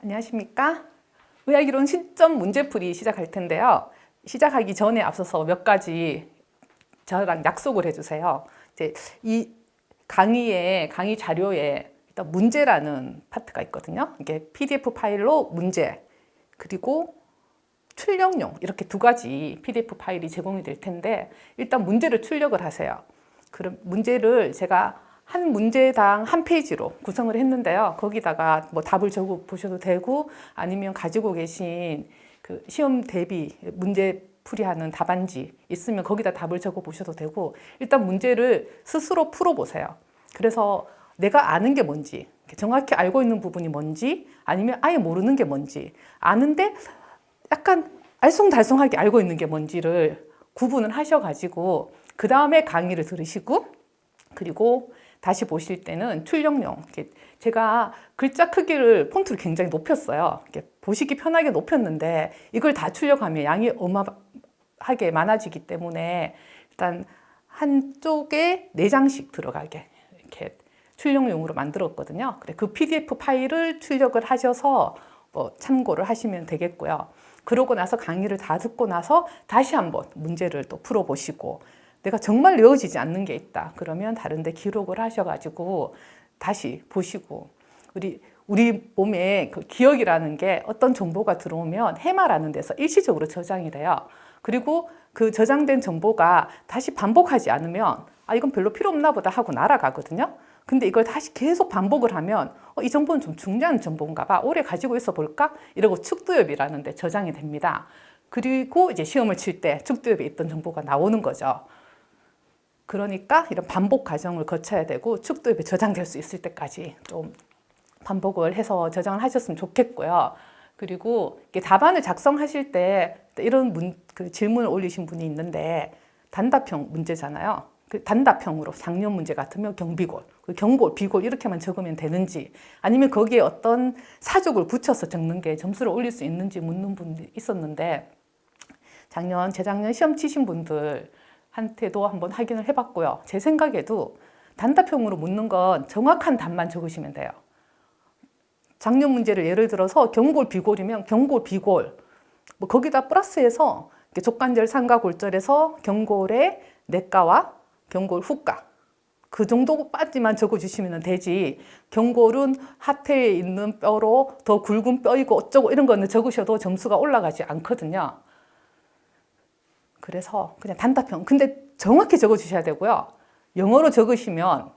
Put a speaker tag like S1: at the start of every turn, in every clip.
S1: 안녕하십니까? 의학이론 시점 문제풀이 시작할 텐데요. 시작하기 전에 앞서서 몇 가지 저랑 약속을 해주세요. 이제 이 강의 자료에 일단 문제라는 파트가 있거든요. 이게 PDF 파일로 문제, 그리고 출력용 이렇게 두 가지 PDF 파일이 제공이 될 텐데 일단 문제를 출력을 하세요. 그럼 문제를 제가 한 문제당 한 페이지로 구성을 했는데요. 거기다가 뭐 답을 적어 보셔도 되고 아니면 가지고 계신 그 시험 대비 문제 풀이하는 답안지 있으면 거기다 답을 적어 보셔도 되고 일단 문제를 스스로 풀어 보세요. 그래서 내가 아는 게 뭔지, 정확히 알고 있는 부분이 뭔지, 아니면 아예 모르는 게 뭔지, 아는데 약간 알쏭달쏭하게 알고 있는 게 뭔지를 구분을 하셔가지고 그 다음에 강의를 들으시고, 그리고 다시 보실 때는 출력용, 제가 글자 크기를 폰트를 굉장히 높였어요. 보시기 편하게 높였는데 이걸 다 출력하면 양이 어마하게 많아지기 때문에 일단 한쪽에 4장씩 들어가게 이렇게 출력용으로 만들었거든요. 그 PDF 파일을 출력을 하셔서 뭐 참고를 하시면 되겠고요. 그러고 나서 강의를 다 듣고 나서 다시 한번 문제를 또 풀어보시고, 내가 정말 외워지지 않는 게 있다 그러면 다른 데 기록을 하셔가지고 다시 보시고, 우리 몸에 그 기억이라는 게 어떤 정보가 들어오면 해마라는 데서 일시적으로 저장이 돼요. 그리고 그 저장된 정보가 다시 반복하지 않으면 이건 별로 필요 없나 보다 하고 날아가거든요. 근데 이걸 다시 계속 반복을 하면 이 정보는 좀 중요한 정보인가 봐, 오래 가지고 있어 볼까? 이러고 축두엽이라는 데 저장이 됩니다. 그리고 이제 시험을 칠 때 축두엽에 있던 정보가 나오는 거죠. 그러니까 이런 반복 과정을 거쳐야 되고 축두엽에 저장될 수 있을 때까지 좀 반복을 해서 저장을 하셨으면 좋겠고요. 그리고 답안을 작성하실 때 이런 그 질문을 올리신 분이 있는데, 단답형 문제잖아요. 그 단답형으로 작년 문제 같으면 경비골, 경골, 비골 이렇게만 적으면 되는지, 아니면 거기에 어떤 사족을 붙여서 적는 게 점수를 올릴 수 있는지 묻는 분이 있었는데, 재작년 시험 치신 분들한테도 한번 확인을 해봤고요. 제 생각에도 단답형으로 묻는 건 정확한 답만 적으시면 돼요. 작년 문제를 예를 들어서 경골, 비골이면 경골, 비골, 뭐 거기다 플러스해서 족관절, 상가, 골절에서 경골의 내과와 경골 후과 그 정도까지만 적어주시면 되지, 경골은 하태에 있는 뼈로 더 굵은 뼈이고 어쩌고 이런 거는 적으셔도 점수가 올라가지 않거든요. 그래서 그냥 단답형, 근데 정확히 적어주셔야 되고요. 영어로 적으시면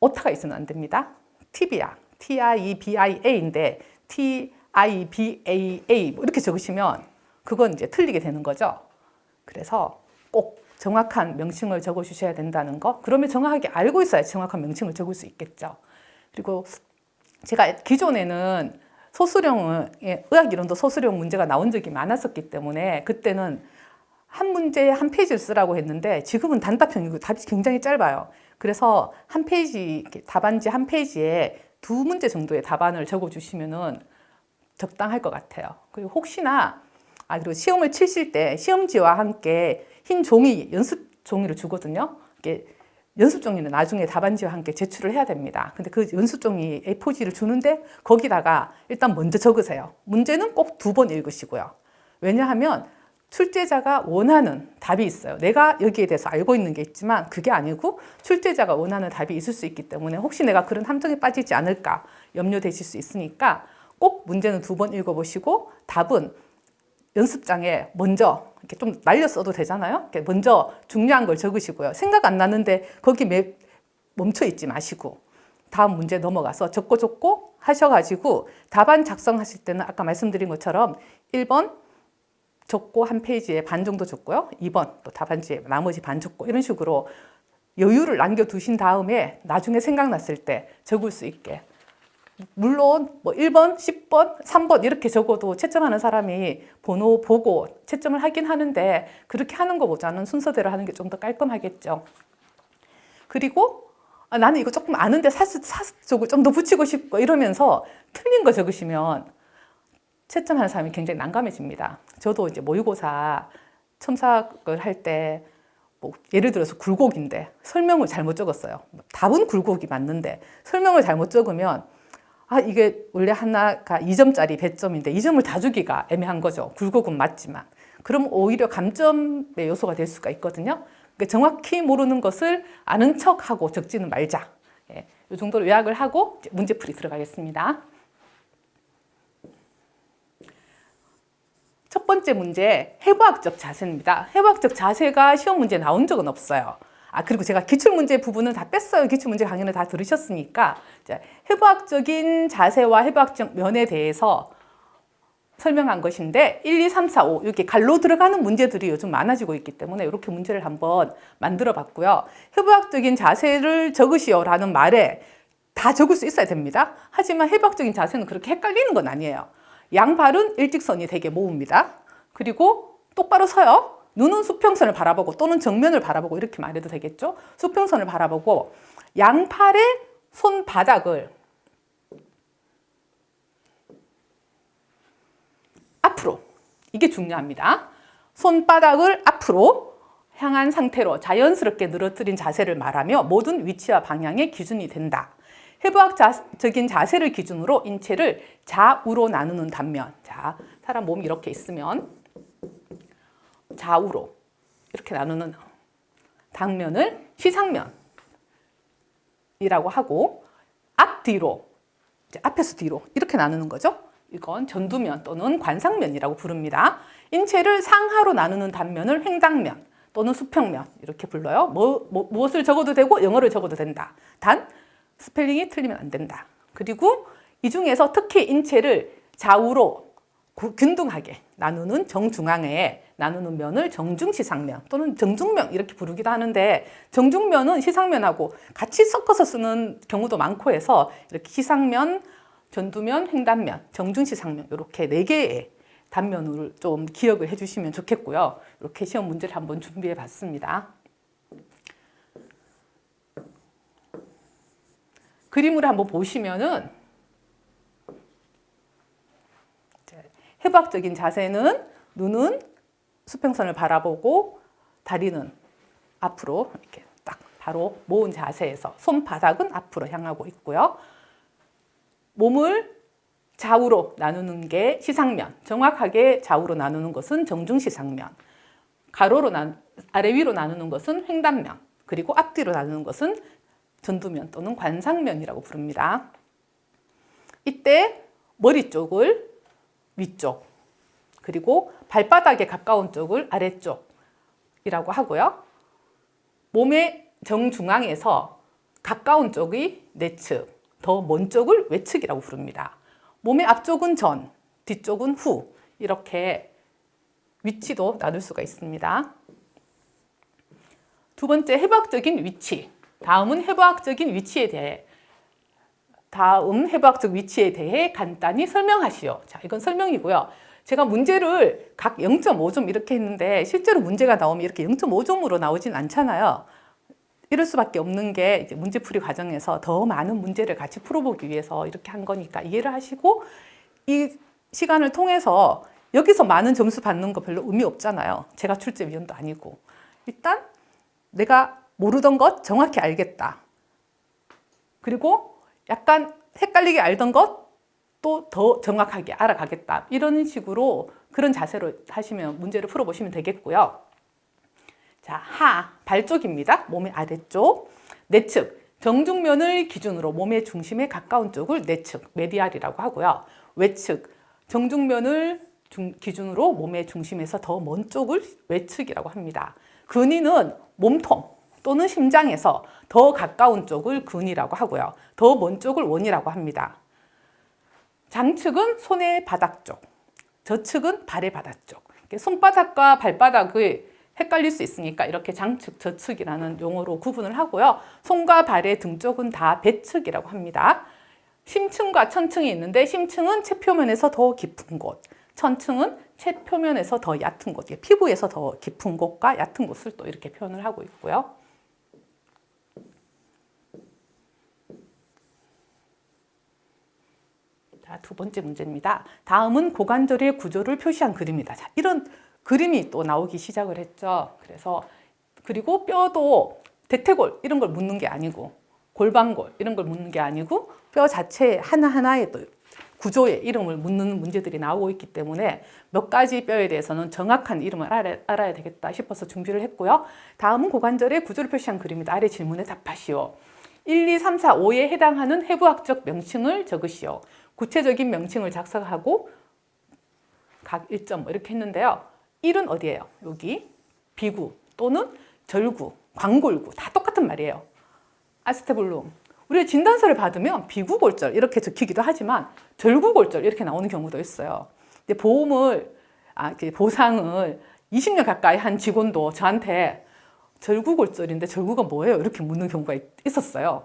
S1: 오타가 있으면 안 됩니다. TIBIA, TIBIA인데 TIBAA 이렇게 적으시면 그건 이제 틀리게 되는 거죠. 그래서 꼭 정확한 명칭을 적어주셔야 된다는 거. 그러면 정확하게 알고 있어야 정확한 명칭을 적을 수 있겠죠. 그리고 제가 기존에는 의학 이론도 소수령 문제가 나온 적이 많았었기 때문에 그때는 한 문제에 한 페이지를 쓰라고 했는데 지금은 단답형이고 답이 굉장히 짧아요. 그래서 한 페이지, 답안지 한 페이지에 2문제 정도의 답안을 적어주시면은 적당할 것 같아요. 그리고 혹시나 그리고 시험을 치실 때 시험지와 함께 흰 종이, 연습 종이를 주거든요. 연습 종이는 나중에 답안지와 함께 제출을 해야 됩니다. 근데 그 연습 종이 A4지를 주는데 거기다가 일단 먼저 적으세요. 문제는 꼭 2번 읽으시고요. 왜냐하면 출제자가 원하는 답이 있어요. 내가 여기에 대해서 알고 있는 게 있지만 그게 아니고 출제자가 원하는 답이 있을 수 있기 때문에 혹시 내가 그런 함정에 빠지지 않을까 염려되실 수 있으니까 꼭 문제는 2번 읽어보시고 답은 연습장에 먼저 이렇게 좀 날려 써도 되잖아요. 이렇게 먼저 중요한 걸 적으시고요. 생각 안 나는데 거기 멈춰 있지 마시고 다음 문제 넘어가서 적고 하셔가지고 답안 작성하실 때는 아까 말씀드린 것처럼 1번 적고 한 페이지에 반 정도 적고요. 2번 또 답안지에 나머지 반 적고 이런 식으로 여유를 남겨두신 다음에 나중에 생각났을 때 적을 수 있게. 물론 뭐 1번, 10번, 3번 이렇게 적어도 채점하는 사람이 번호 보고 채점을 하긴 하는데 그렇게 하는 것보다는 순서대로 하는 게 좀 더 깔끔하겠죠. 그리고 나는 이거 조금 아는데 사스쪽을 좀 더 붙이고 싶고 이러면서 틀린 거 적으시면 채점하는 사람이 굉장히 난감해집니다. 저도 이제 모의고사 첨삭을 할 때 뭐 예를 들어서 굴곡인데 설명을 잘못 적었어요. 답은 굴곡이 맞는데 설명을 잘못 적으면 이게 원래 하나가 2점짜리 배점인데 2점을 다 주기가 애매한 거죠. 굴곡은 맞지만. 그럼 오히려 감점의 요소가 될 수가 있거든요. 그러니까 정확히 모르는 것을 아는 척하고 적지는 말자. 예, 이 정도로 요약을 하고 문제풀이 들어가겠습니다. 첫 번째 문제, 해부학적 자세입니다. 해부학적 자세가 시험 문제에 나온 적은 없어요. 그리고 제가 기출문제 부분은 다 뺐어요. 기출문제 강의는 다 들으셨으니까. 해부학적인 자세와 해부학적 면에 대해서 설명한 것인데 1, 2, 3, 4, 5 이렇게 갈로 들어가는 문제들이 요즘 많아지고 있기 때문에 이렇게 문제를 한번 만들어 봤고요. 해부학적인 자세를 적으시오라는 말에 다 적을 수 있어야 됩니다. 하지만 해부학적인 자세는 그렇게 헷갈리는 건 아니에요. 양발은 일직선이 되게 모읍니다. 그리고 똑바로 서요. 눈은 수평선을 바라보고 또는 정면을 바라보고 이렇게 말해도 되겠죠. 수평선을 바라보고 양팔의 손바닥을 앞으로, 이게 중요합니다. 손바닥을 앞으로 향한 상태로 자연스럽게 늘어뜨린 자세를 말하며 모든 위치와 방향의 기준이 된다. 해부학적인 자세를 기준으로 인체를 좌우로 나누는 단면. 자, 사람 몸이 이렇게 있으면 좌우로 이렇게 나누는 당면을 시상면이라고 하고 앞뒤로, 앞에서 뒤로 이렇게 나누는 거죠. 이건 전두면 또는 관상면이라고 부릅니다. 인체를 상하로 나누는 단면을 횡단면 또는 수평면 이렇게 불러요. 무엇을 적어도 되고 영어를 적어도 된다. 단 스펠링이 틀리면 안 된다. 그리고 이 중에서 특히 인체를 좌우로 균등하게 나누는 정중앙에 나누는 면을 정중시상면 또는 정중면 이렇게 부르기도 하는데, 정중면은 시상면하고 같이 섞어서 쓰는 경우도 많고 해서 이렇게 시상면, 전두면, 횡단면, 정중시상면 이렇게 4개의 단면을 좀 기억을 해주시면 좋겠고요. 이렇게 시험 문제를 한번 준비해 봤습니다. 그림을 한번 보시면은 해부학적인 자세는 눈은 수평선을 바라보고 다리는 앞으로 이렇게 딱 바로 모은 자세에서 손바닥은 앞으로 향하고 있고요. 몸을 좌우로 나누는 게 시상면, 정확하게 좌우로 나누는 것은 정중시상면, 가로로 아래 위로 나누는 것은 횡단면, 그리고 앞뒤로 나누는 것은 전두면 또는 관상면이라고 부릅니다. 이때 머리 쪽을 위쪽, 그리고 발바닥에 가까운 쪽을 아래쪽이라고 하고요. 몸의 정중앙에서 가까운 쪽이 내측, 더 먼 쪽을 외측이라고 부릅니다. 몸의 앞쪽은 전, 뒤쪽은 후, 이렇게 위치도 나눌 수가 있습니다. 두 번째, 해부학적인 위치. 다음 해부학적 위치에 대해 간단히 설명하시오. 자, 이건 설명이고요. 제가 문제를 각 0.5점 이렇게 했는데 실제로 문제가 나오면 이렇게 0.5점으로 나오진 않잖아요. 이럴 수밖에 없는 게 이제 문제풀이 과정에서 더 많은 문제를 같이 풀어보기 위해서 이렇게 한 거니까 이해를 하시고, 이 시간을 통해서 여기서 많은 점수 받는 거 별로 의미 없잖아요. 제가 출제위원도 아니고. 일단 내가 모르던 것 정확히 알겠다. 그리고 약간 헷갈리게 알던 것 또 더 정확하게 알아가겠다. 이런 식으로 그런 자세로 하시면 문제를 풀어보시면 되겠고요. 자, 발 쪽입니다. 몸의 아래쪽. 내측, 정중면을 기준으로 몸의 중심에 가까운 쪽을 내측, 메디알이라고 하고요. 외측, 정중면을 기준으로 몸의 중심에서 더 먼 쪽을 외측이라고 합니다. 근위는 몸통 또는 심장에서 더 가까운 쪽을 근이라고 하고요. 더 먼 쪽을 원이라고 합니다. 장측은 손의 바닥 쪽, 저측은 발의 바닥 쪽. 손바닥과 발바닥을 헷갈릴 수 있으니까 이렇게 장측, 저측이라는 용어로 구분을 하고요. 손과 발의 등 쪽은 다 배측이라고 합니다. 심층과 천층이 있는데 심층은 체표면에서 더 깊은 곳, 천층은 체표면에서 더 얕은 곳, 피부에서 더 깊은 곳과 얕은 곳을 또 이렇게 표현을 하고 있고요. 자, 두 번째 문제입니다. 다음은 고관절의 구조를 표시한 그림이다. 자, 이런 그림이 또 나오기 시작을 했죠. 그리고 뼈도 대퇴골 이런 걸 묻는 게 아니고 골반골 이런 걸 묻는 게 아니고 뼈 자체 하나하나의 또 구조의 이름을 묻는 문제들이 나오고 있기 때문에 몇 가지 뼈에 대해서는 정확한 이름을 알아야 되겠다 싶어서 준비를 했고요. 다음은 고관절의 구조를 표시한 그림입니다. 아래 질문에 답하시오. 1, 2, 3, 4, 5에 해당하는 해부학적 명칭을 적으시오. 구체적인 명칭을 작성하고 각 1점 이렇게 했는데요. 1은 어디예요? 여기 비구 또는 절구, 광골구 다 똑같은 말이에요. 아스테블룸. 우리가 진단서를 받으면 비구골절 이렇게 적히기도 하지만 절구골절 이렇게 나오는 경우도 있어요. 근데 보상을 20년 가까이 한 직원도 저한테 절구골절인데 절구가 뭐예요? 이렇게 묻는 경우가 있었어요.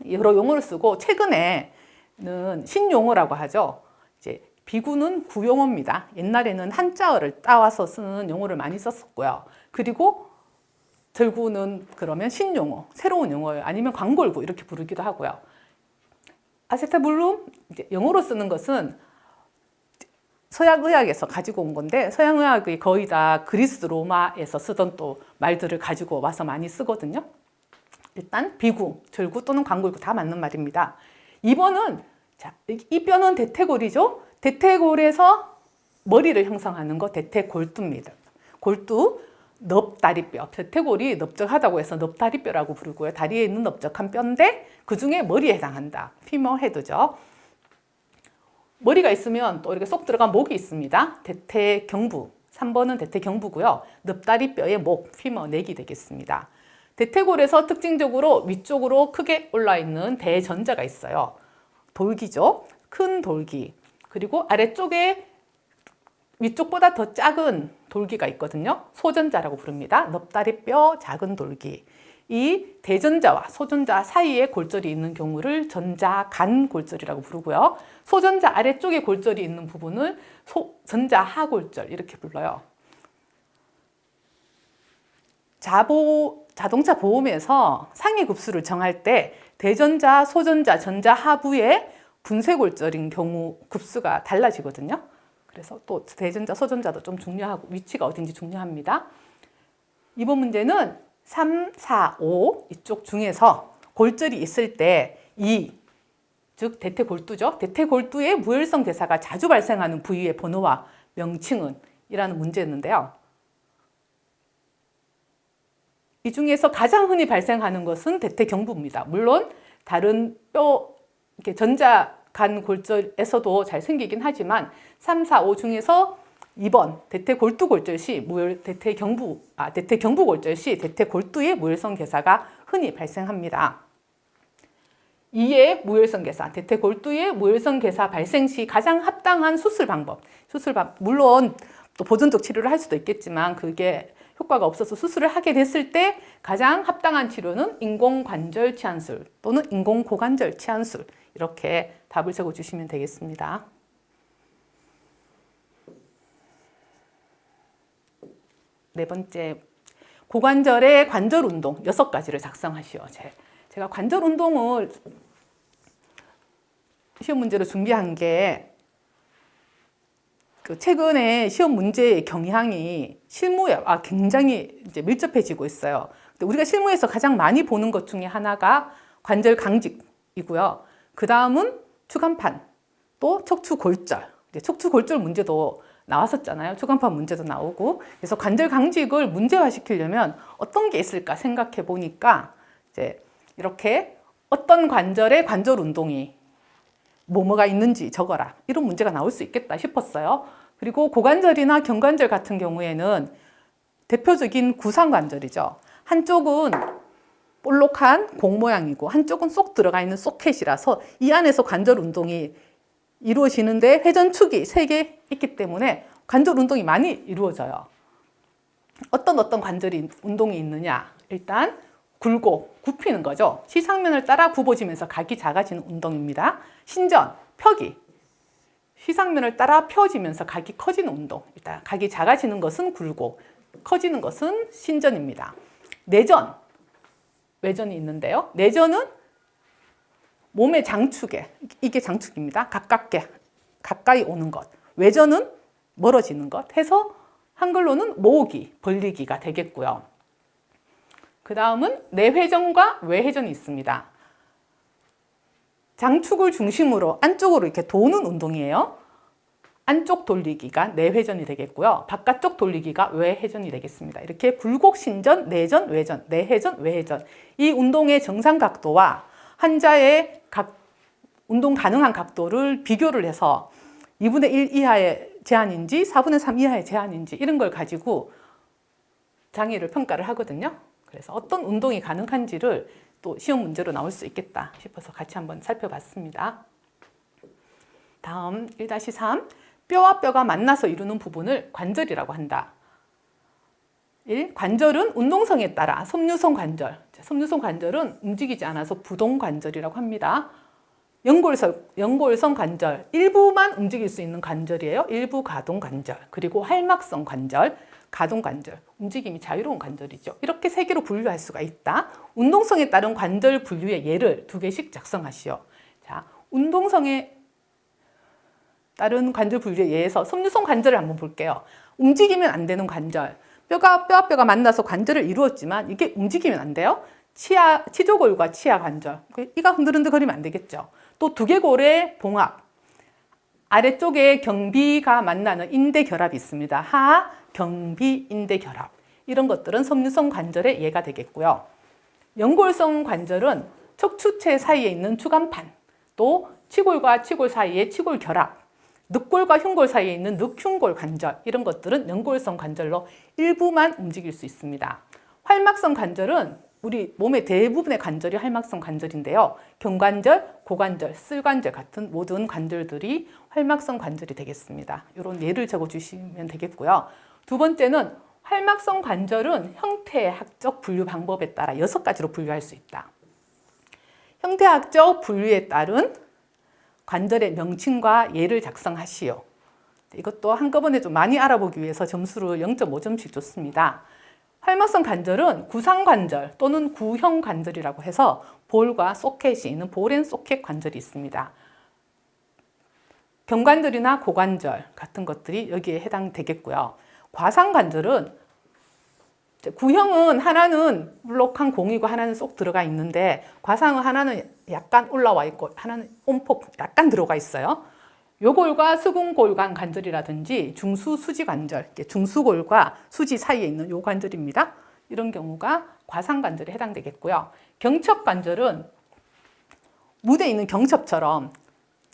S1: 여러 용어를 쓰고 최근에는 신용어라고 하죠. 이제 비구는 구용어입니다. 옛날에는 한자어를 따와서 쓰는 용어를 많이 썼었고요. 그리고 절구는 그러면 신용어, 새로운 용어예요. 아니면 광골구 이렇게 부르기도 하고요. 아세타블룸 영어로 쓰는 것은 서양의학에서 가지고 온 건데 서양의학이 거의 다 그리스 로마에서 쓰던 또 말들을 가지고 와서 많이 쓰거든요. 일단 비구, 절구 또는 광골구 다 맞는 말입니다. 2번은 이 뼈는 대퇴골이죠. 대퇴골에서 머리를 형성하는 거 대퇴골두입니다. 골두, 넙다리뼈, 대퇴골이 넓적하다고 해서 넙다리뼈라고 부르고요. 다리에 있는 넓적한 뼈인데 그중에 머리에 해당한다. 피머 헤드죠. 머리가 있으면 또 이렇게 쏙 들어간 목이 있습니다. 대퇴경부, 3번은 대퇴경부고요. 넙다리뼈의 목, 피머 넥이 되겠습니다. 대퇴골에서 특징적으로 위쪽으로 크게 올라 있는 대전자가 있어요. 돌기죠. 큰 돌기. 그리고 아래쪽에 위쪽보다 더 작은 돌기가 있거든요. 소전자라고 부릅니다. 넙다리뼈 작은 돌기. 이 대전자와 소전자 사이에 골절이 있는 경우를 전자간골절이라고 부르고요. 소전자 아래쪽에 골절이 있는 부분을 전자하골절 이렇게 불러요. 자동차 보험에서 상해 급수를 정할 때 대전자, 소전자, 전자하부의 분쇄골절인 경우 급수가 달라지거든요. 그래서 또 대전자, 소전자도 좀 중요하고 위치가 어딘지 중요합니다. 이번 문제는 3, 4, 5 이쪽 중에서 골절이 있을 때 2, 즉 대퇴골두죠. 대퇴골두의 무혈성 괴사가 자주 발생하는 부위의 번호와 명칭은? 이라는 문제였는데요. 이 중에서 가장 흔히 발생하는 것은 대퇴경부입니다. 물론 다른 뼈 이렇게 전자간 골절에서도 잘 생기긴 하지만 3, 4, 5 중에서 2번 대퇴골두 골절 시 대퇴경부 골절 시 대퇴골두의 무혈성 괴사가 흔히 발생합니다. 2의 무혈성 괴사, 대퇴골두의 무혈성 괴사 발생 시 가장 합당한 수술 방법. 물론 또 보존적 치료를 할 수도 있겠지만 그게 효과가 없어서 수술을 하게 됐을 때 가장 합당한 치료는 인공관절 치환술 또는 인공고관절 치환술 이렇게 답을 적어주시면 되겠습니다. 네 번째, 고관절의 관절 운동 6가지를 작성하시오. 제가 관절 운동을 시험 문제로 준비한 게 최근에 시험 문제의 경향이 실무에 굉장히 이제 밀접해지고 있어요. 근데 우리가 실무에서 가장 많이 보는 것 중에 하나가 관절 강직이고요. 그 다음은 추간판, 또 척추골절. 척추골절 문제도 나왔었잖아요. 추간판 문제도 나오고. 그래서 관절 강직을 문제화시키려면 어떤 게 있을까 생각해 보니까 이제 이렇게 어떤 관절의 관절 운동이 뭐가 있는지 적어라. 이런 문제가 나올 수 있겠다 싶었어요. 그리고 고관절이나 경관절 같은 경우에는 대표적인 구상관절이죠. 한쪽은 볼록한 공 모양이고 한쪽은 쏙 들어가 있는 소켓이라서 이 안에서 관절 운동이 이루어지는데 회전축이 3개 있기 때문에 관절 운동이 많이 이루어져요. 어떤 관절이 운동이 있느냐. 일단 굴고 굽히는 거죠. 시상면을 따라 굽어지면서 각이 작아지는 운동입니다. 신전, 펴기. 시상면을 따라 펴지면서 각이 커지는 운동. 일단 각이 작아지는 것은 굴고 커지는 것은 신전입니다. 내전, 외전이 있는데요. 내전은 몸의 장축에, 이게 장축입니다. 가까이 오는 것. 외전은 멀어지는 것 해서 한글로는 모으기, 벌리기가 되겠고요. 그 다음은 내회전과 외회전이 있습니다. 장축을 중심으로 안쪽으로 이렇게 도는 운동이에요. 안쪽 돌리기가 내회전이 되겠고요. 바깥쪽 돌리기가 외회전이 되겠습니다. 이렇게 굴곡신전, 내전, 외전, 내회전, 외회전. 이 운동의 정상 각도와 환자의 운동 가능한 각도를 비교를 해서 2분의 1 이하의 제한인지 4분의 3 이하의 제한인지 이런 걸 가지고 장애를 평가를 하거든요. 그래서 어떤 운동이 가능한지를 또 시험 문제로 나올 수 있겠다 싶어서 같이 한번 살펴봤습니다. 다음 1-3 뼈와 뼈가 만나서 이루는 부분을 관절이라고 한다. 1. 관절은 운동성에 따라 섬유성 관절, 섬유성 관절은 움직이지 않아서 부동 관절이라고 합니다. 연골성 관절, 일부만 움직일 수 있는 관절이에요. 일부 가동 관절, 그리고 활막성 관절, 가동 관절, 움직임이 자유로운 관절이죠. 이렇게 세 개로 분류할 수가 있다. 운동성에 따른 관절 분류의 예를 2개씩 작성하시오. 자, 운동성에 따른 관절 분류의 예에서 섬유성 관절을 한번 볼게요. 움직이면 안 되는 관절, 뼈와 뼈가 만나서 관절을 이루었지만 이게 움직이면 안 돼요. 치조골과 치아 관절, 이가 흔들흔들거리면 안 되겠죠. 또 두개골의 봉합, 아래쪽에 경비가 만나는 인대 결합이 있습니다. 하, 경비, 인대 결합. 이런 것들은 섬유성 관절의 예가 되겠고요. 연골성 관절은 척추체 사이에 있는 추간판, 또 치골과 치골 사이의 치골 결합, 늑골과 흉골 사이에 있는 늑흉골 관절, 이런 것들은 연골성 관절로 일부만 움직일 수 있습니다. 활막성 관절은 우리 몸의 대부분의 관절이 활막성 관절인데요. 경관절, 고관절, 쓸관절 같은 모든 관절들이 활막성 관절이 되겠습니다. 이런 예를 적어주시면 되겠고요. 두 번째는 활막성 관절은 형태학적 분류 방법에 따라 6가지로 분류할 수 있다. 형태학적 분류에 따른 관절의 명칭과 예를 작성하시오. 이것도 한꺼번에 좀 많이 알아보기 위해서 점수를 0.5점씩 줬습니다. 활막성 관절은 구상관절 또는 구형관절이라고 해서 볼과 소켓이 있는 볼앤소켓 관절이 있습니다. 경관절이나 고관절 같은 것들이 여기에 해당되겠고요. 과상관절은 구형은 하나는 물록한 공이고 하나는 쏙 들어가 있는데 과상은 하나는 약간 올라와 있고 하나는 온폭 약간 들어가 있어요. 요골과 수근골간 관절이라든지 중수수지 관절, 중수골과 수지 사이에 있는 요 관절입니다. 이런 경우가 과상관절에 해당되겠고요. 경첩관절은 무대에 있는 경첩처럼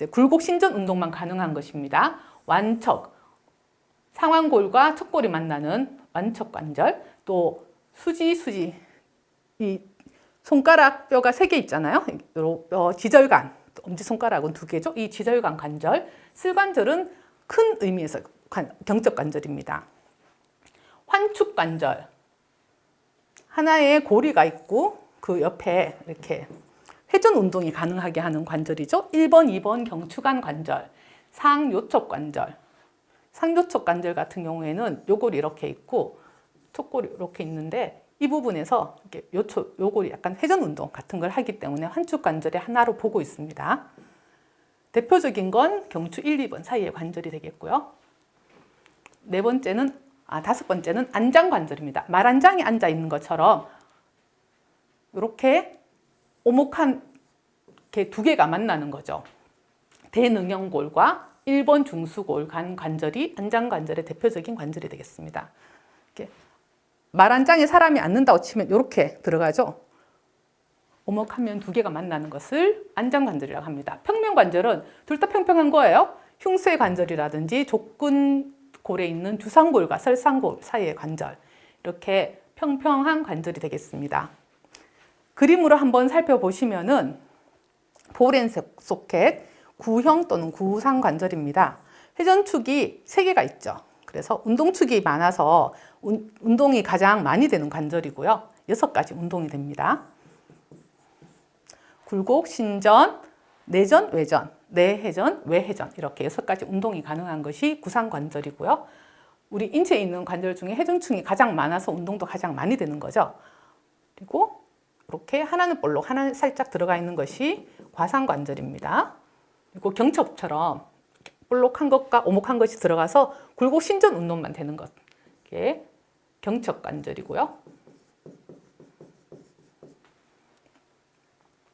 S1: 굴곡신전 운동만 가능한 것입니다. 완척, 상완골과 척골이 만나는 완척관절, 또 수지, 이 손가락 뼈가 3개 있잖아요. 지절간, 엄지손가락은 2개죠. 이 지절간 관절, 슬관절은 큰 의미에서 경첩관절입니다. 환축관절, 하나의 고리가 있고 그 옆에 이렇게 회전 운동이 가능하게 하는 관절이죠. 1번, 2번 경추관 관절, 상요척관절. 상요척관절 같은 경우에는 요골이 이렇게 있고 척골이 이렇게 있는데 이 부분에서 이렇게 요골이 약간 회전 운동 같은 걸 하기 때문에 환축관절의 하나로 보고 있습니다. 대표적인 건 경추 1, 2번 사이의 관절이 되겠고요. 다섯 번째는 안장관절입니다. 말안장이 앉아 있는 것처럼 이렇게 오목한 게 2개가 만나는 거죠. 대능형골과 1번 중수골 간 관절이 안장관절의 대표적인 관절이 되겠습니다. 이렇게 말안장에 사람이 앉는다고 치면 이렇게 들어가죠. 오목하면 2개가 만나는 것을 안장관절이라고 합니다. 평면관절은 둘 다 평평한 거예요. 흉쇄 관절이라든지 족근골에 있는 주상골과 설상골 사이의 관절, 이렇게 평평한 관절이 되겠습니다. 그림으로 한번 살펴보시면은 볼앤소켓, 구형 또는 구상관절입니다. 회전축이 3개가 있죠. 그래서 운동축이 많아서 운동이 가장 많이 되는 관절이고요. 6가지 운동이 됩니다. 굴곡, 신전, 내전, 외전, 내회전, 외회전, 이렇게 6가지 운동이 가능한 것이 구상관절이고요. 우리 인체에 있는 관절 중에 회전축이 가장 많아서 운동도 가장 많이 되는 거죠. 그리고 이렇게 하나는 볼록, 하나는 살짝 들어가 있는 것이 과상관절입니다. 그리고 경첩처럼 볼록한 것과 오목한 것이 들어가서 굴곡 신전 운동만 되는 것, 이게 경첩관절이고요.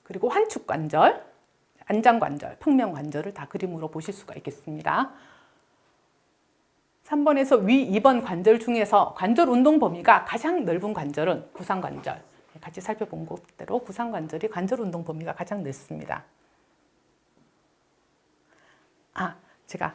S1: 그리고 환축관절, 안장관절, 평면관절을 다 그림으로 보실 수가 있겠습니다. 3번에서 위 2번 관절 중에서 관절 운동 범위가 가장 넓은 관절은 구상관절. 같이 살펴본 것대로 구상관절이 관절 운동 범위가 가장 넓습니다. 제가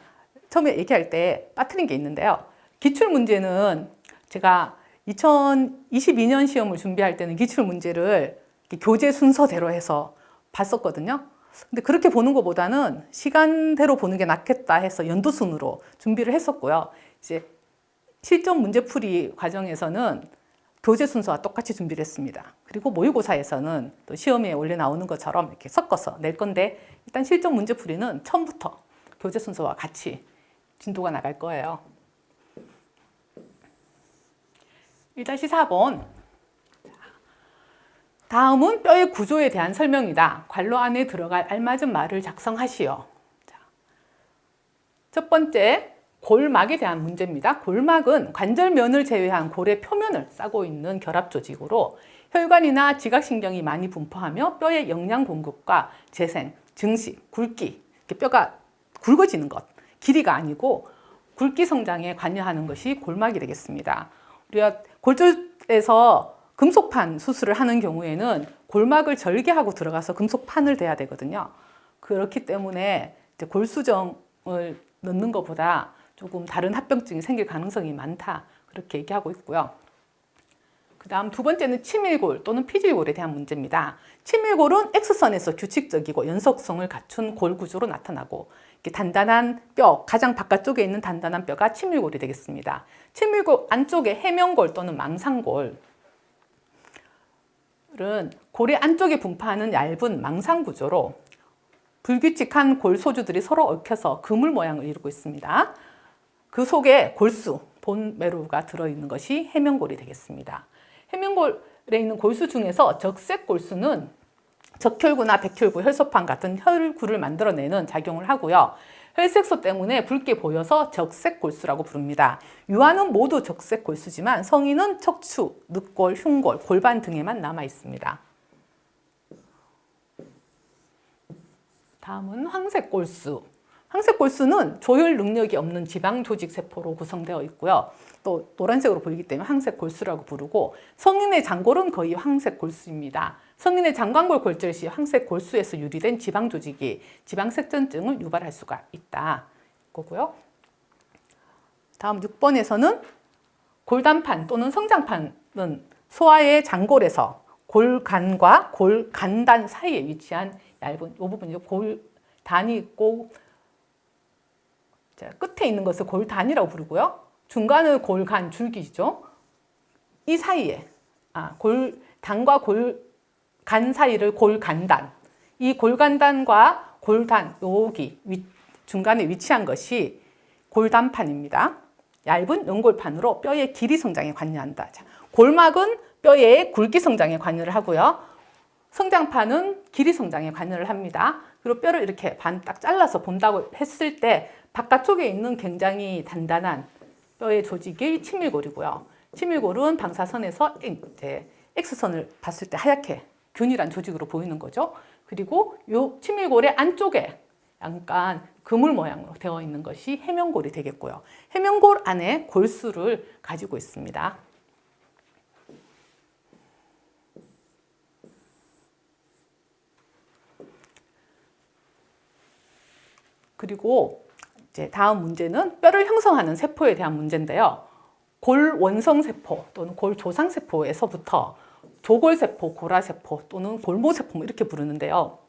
S1: 처음에 얘기할 때 빠뜨린 게 있는데요. 기출문제는 제가 2022년 시험을 준비할 때는 기출문제를 교재 순서대로 해서 봤었거든요. 근데 그렇게 보는 것보다는 시간대로 보는 게 낫겠다 해서 연도순으로 준비를 했었고요. 이제 실전 문제풀이 과정에서는 교재 순서와 똑같이 준비를 했습니다. 그리고 모의고사에서는 또 시험에 원래 나오는 것처럼 이렇게 섞어서 낼 건데 일단 실전 문제풀이는 처음부터 교재 순서와 같이 진도가 나갈 거예요. 1-4번. 다음은 뼈의 구조에 대한 설명이다. 괄호 안에 들어갈 알맞은 말을 작성하시오. 첫 번째, 골막에 대한 문제입니다. 골막은 관절면을 제외한 골의 표면을 싸고 있는 결합 조직으로 혈관이나 지각신경이 많이 분포하며 뼈의 영양 공급과 재생, 증식, 굵기, 뼈가 굵어지는 것, 길이가 아니고 굵기 성장에 관여하는 것이 골막이 되겠습니다. 우리가 골절에서 금속판 수술을 하는 경우에는 골막을 절개하고 들어가서 금속판을 대야 되거든요. 그렇기 때문에 이제 골수정을 넣는 것보다 조금 다른 합병증이 생길 가능성이 많다. 그렇게 얘기하고 있고요. 그 다음 두 번째는 치밀골 또는 피질골에 대한 문제입니다. 치밀골은 X선에서 규칙적이고 연속성을 갖춘 골 구조로 나타나고 이렇게 단단한 뼈, 가장 바깥쪽에 있는 단단한 뼈가 치밀골이 되겠습니다. 치밀골 안쪽에 해면골 또는 망상골 은 골의 안쪽에 분포하는 얇은 망상 구조로 불규칙한 골 소주들이 서로 얽혀서 그물 모양을 이루고 있습니다. 그 속에 골수, 본메루가 들어있는 것이 해면골이 되겠습니다. 해면골에 있는 골수 중에서 적색골수는 적혈구나 백혈구, 혈소판 같은 혈구를 만들어내는 작용을 하고요. 혈색소 때문에 붉게 보여서 적색골수라고 부릅니다. 유아는 모두 적색골수지만 성인은 척추, 늑골, 흉골, 골반 등에만 남아 있습니다. 다음은 황색골수. 황색골수는 조혈 능력이 없는 지방 조직 세포로 구성되어 있고요. 또 노란색으로 보이기 때문에 황색골수라고 부르고 성인의 장골은 거의 황색골수입니다. 성인의 장관골 골절 시 황색골수에서 유리된 지방 조직이 지방색전증을 유발할 수가 있다. 거고요. 다음 6번에서는 골단판 또는 성장판은 소아의 장골에서 골간과 골간단 사이에 위치한 얇은 이 부분이죠. 골단이 있고 끝에 있는 것을 골단이라고 부르고요. 중간은 골간 줄기죠. 이 사이에 골단과 골간 사이를 골간단. 이 골간단과 골단 여기 중간에 위치한 것이 골단판입니다. 얇은 연골판으로 뼈의 길이 성장에 관여한다. 골막은 뼈의 굵기 성장에 관여를 하고요. 성장판은 길이 성장에 관여를 합니다. 그리고 뼈를 이렇게 반 딱 잘라서 본다고 했을 때 바깥쪽에 있는 굉장히 단단한 뼈의 조직이 치밀골이고요. 치밀골은 방사선에서 이제 X선을 봤을 때 하얗게 균일한 조직으로 보이는 거죠. 그리고 이 치밀골의 안쪽에 약간 그물 모양으로 되어 있는 것이 해면골이 되겠고요. 해면골 안에 골수를 가지고 있습니다. 그리고 이제 다음 문제는 뼈를 형성하는 세포에 대한 문제인데요. 골원성세포 또는 골조상세포에서부터 조골세포, 고라세포 또는 골모세포 이렇게 부르는데요.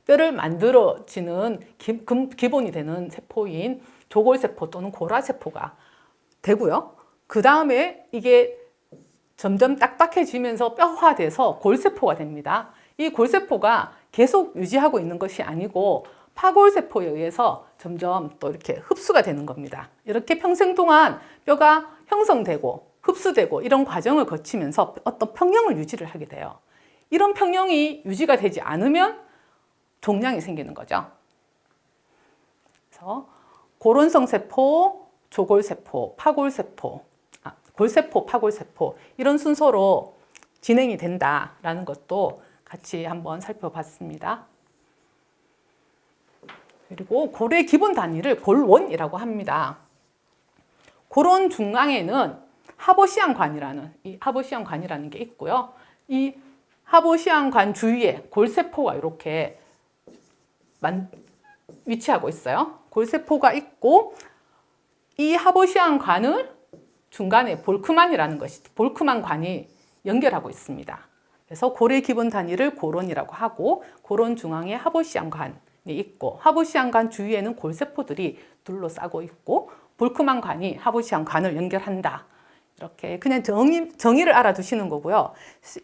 S1: 뼈를 만들어지는 기본이 되는 세포인 조골세포 또는 고라세포가 되고요. 그 다음에 이게 점점 딱딱해지면서 뼈화돼서 골세포가 됩니다. 이 골세포가 계속 유지하고 있는 것이 아니고 파골세포에 의해서 점점 또 이렇게 흡수가 되는 겁니다. 이렇게 평생 동안 뼈가 형성되고 흡수되고 이런 과정을 거치면서 어떤 평형을 유지를 하게 돼요. 이런 평형이 유지가 되지 않으면 종양이 생기는 거죠. 그래서 골원성세포, 조골세포, 파골세포, 골세포, 파골세포 이런 순서로 진행이 된다라는 것도 같이 한번 살펴봤습니다. 그리고 골의 기본 단위를 골원이라고 합니다. 골원 중앙에는 하보시안관이라는 게 있고요. 이 하보시안관 주위에 골세포가 이렇게 위치하고 있어요. 골세포가 있고 이 하보시안관을 중간에 볼크만관이 연결하고 있습니다. 그래서 골의 기본 단위를 골원이라고 하고 골원 중앙에 하보시안관이 있고 하보시안관 주위에는 골세포들이 둘러싸고 있고 볼크만관이 하보시안관을 연결한다. 이렇게 그냥 정의를 알아두시는 거고요.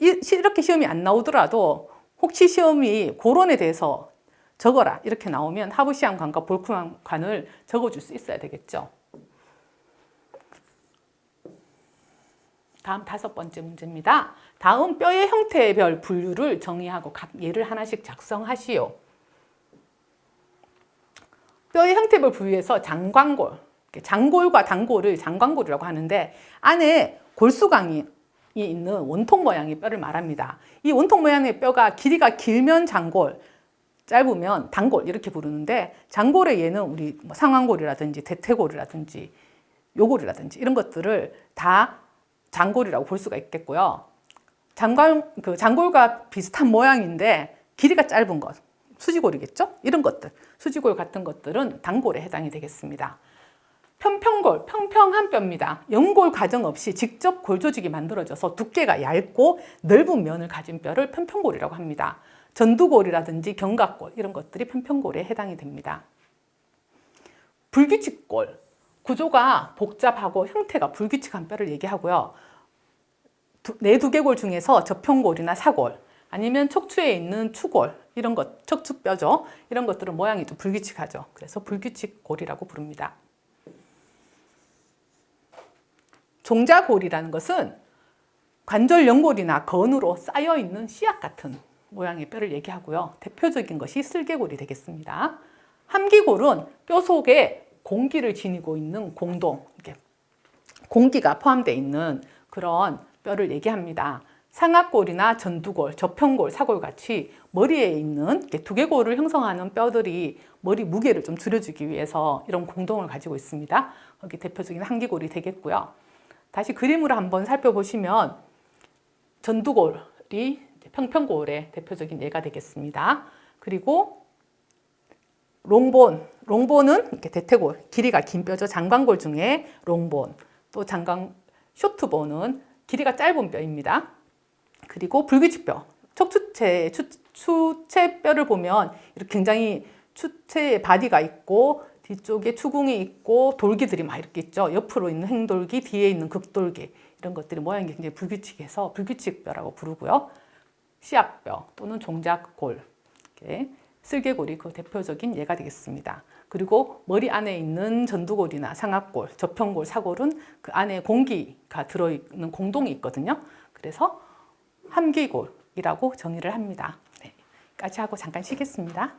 S1: 이렇게 시험이 안 나오더라도 혹시 시험이 골원에 대해서 적어라 이렇게 나오면 하보시안관과 볼크만관을 적어줄 수 있어야 되겠죠. 다음 5번째 문제입니다. 다음 뼈의 형태별 분류를 정의하고 각 예를 하나씩 작성하시오. 뼈의 형태별 분류에서 장관골, 장골과 단골을 장관골이라고 하는데 안에 골수강이 있는 원통 모양의 뼈를 말합니다. 이 원통 모양의 뼈가 길이가 길면 장골, 짧으면 단골 이렇게 부르는데 장골의 예는 우리 상완골이라든지 대퇴골이라든지 요골이라든지 이런 것들을 다 장골이라고 볼 수가 있겠고요. 장골과 비슷한 모양인데 길이가 짧은 것, 수지골이겠죠? 이런 것들, 수지골 같은 것들은 단골에 해당이 되겠습니다. 편평골, 평평한 뼈입니다. 연골 과정 없이 직접 골 조직이 만들어져서 두께가 얇고 넓은 면을 가진 뼈를 편평골이라고 합니다. 전두골이라든지 견갑골 이런 것들이 편평골에 해당이 됩니다. 불규칙골, 구조가 복잡하고 형태가 불규칙한 뼈를 얘기하고요. 내두개골 중에서 접형골이나 사골 아니면 척추에 있는 추골 이런 것, 척추뼈죠. 이런 것들은 모양이 좀 불규칙하죠. 그래서 불규칙골이라고 부릅니다. 종자골이라는 것은 관절 연골이나 건으로 쌓여있는 씨앗 같은 모양의 뼈를 얘기하고요. 대표적인 것이 쓸개골이 되겠습니다. 함기골은 뼈 속에 공기를 지니고 있는 공동, 이렇게 공기가 포함되어 있는 그런 뼈를 얘기합니다. 상악골이나 전두골, 접형골, 사골 같이 머리에 있는 두개골을 형성하는 뼈들이 머리 무게를 좀 줄여주기 위해서 이런 공동을 가지고 있습니다. 여기 대표적인 함기골이 되겠고요. 다시 그림으로 한번 살펴보시면 전두골이 평평골의 대표적인 예가 되겠습니다. 그리고 롱본은 이렇게 대퇴골, 길이가 긴 뼈죠. 장관골 중에 롱본, 또 쇼트본은 길이가 짧은 뼈입니다. 그리고 불규칙뼈, 추체뼈를 보면 이렇게 굉장히 추체에 바디가 있고 뒤쪽에 추궁이 있고 돌기들이 막 이렇게 있죠. 옆으로 있는 행돌기, 뒤에 있는 극돌기 이런 것들이 모양이 굉장히 불규칙해서 불규칙뼈라고 부르고요. 씨앗뼈 또는 종작골, 쓸개골이 그 대표적인 예가 되겠습니다. 그리고 머리 안에 있는 전두골이나 상악골, 접형골, 사골은 그 안에 공기가 들어있는 공동이 있거든요. 그래서 함기골이라고 정의를 합니다. 네, 여기까지 하고 잠깐 쉬겠습니다.